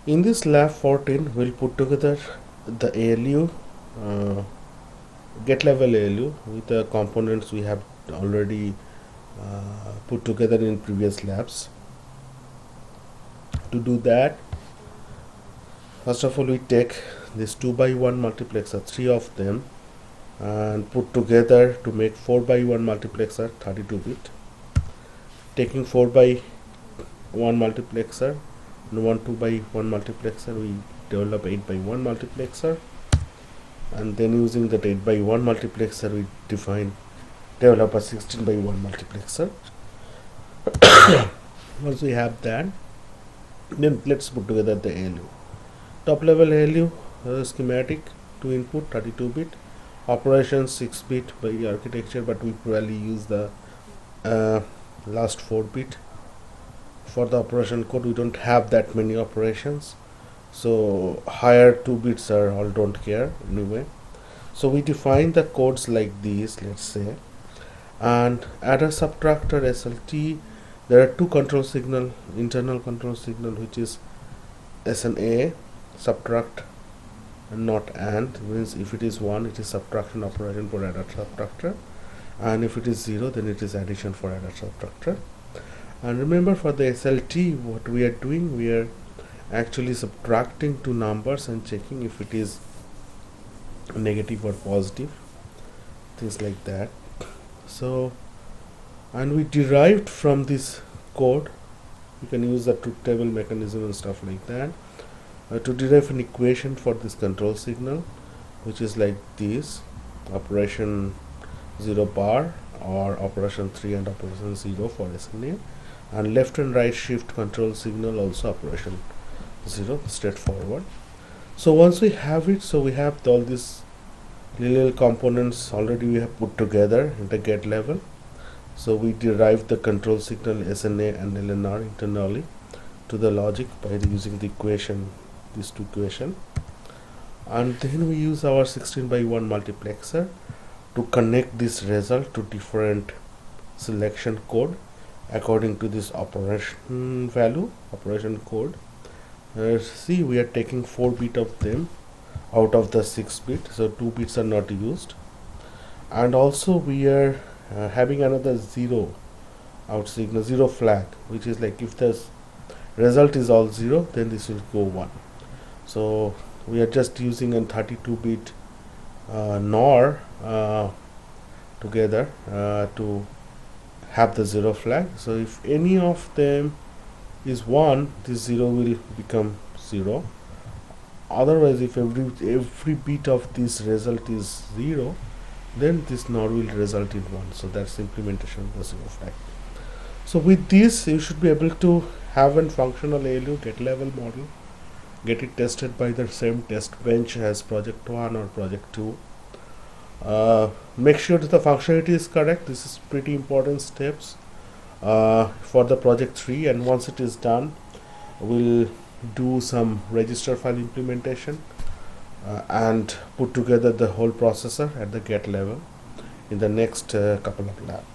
In this lab 14, we'll put together the ALU, get level ALU with the components we have already put together in previous labs. To do that, first of all, we take this 2x1 multiplexer, 3 of them, and put together to make 4x1 multiplexer, 32-bit. Taking 4x1 multiplexer and 2x1 multiplexer, we develop 8x1 multiplexer, and then using that 8x1 multiplexer, we develop a 16x1 multiplexer. Once we have that, then let's put together the ALU. Top level ALU schematic, 2 input, 32-bit, operation 6-bit by architecture, but we probably use the last 4-bit for the operation code. We don't have that many operations, so higher 2 bits are all don't care anyway. So we define the codes like these, let's say, and adder subtractor SLT. There are two control signal, internal control signal, which is SNA, subtract and not AND, means if it is 1 it is subtraction operation for adder subtractor, and if it is 0 then it is addition for adder subtractor. And remember, for the SLT, what we are doing, we are actually subtracting two numbers and checking if it is negative or positive, things like that. So, and we derived from this code, you can use the truth table mechanism and stuff like that, to derive an equation for this control signal, which is like this: operation 0 bar, or operation 3 and operation 0 for SNA, and left and right shift control signal also operation 0, straightforward. So once we have it, so we have all these little components already we have put together in the get level. So we derive the control signal SNA and LNR internally to the logic by using the equation, these two equation, and then we use our 16x1 multiplexer to connect this result to different selection code according to this operation value, operation code. See, we are taking 4 bit of them out of the 6 bit, so 2 bits are not used, and also we are having another 0 out signal, 0 flag, which is like if the result is all 0 then this will go 1. So we are just using a 32-bit NOR together to have the 0 flag. So if any of them is 1, this 0 will become 0. Otherwise, if every bit of this result is 0, then this NOR will result in 1. So that's the implementation of the 0 flag. So with this, you should be able to have a functional ALU get level model, get it tested by the same test bench as project 1 or project 2. Make sure that the functionality is correct. This is pretty important steps for the project 3, and once it is done, we'll do some register file implementation and put together the whole processor at the get level in the next couple of labs.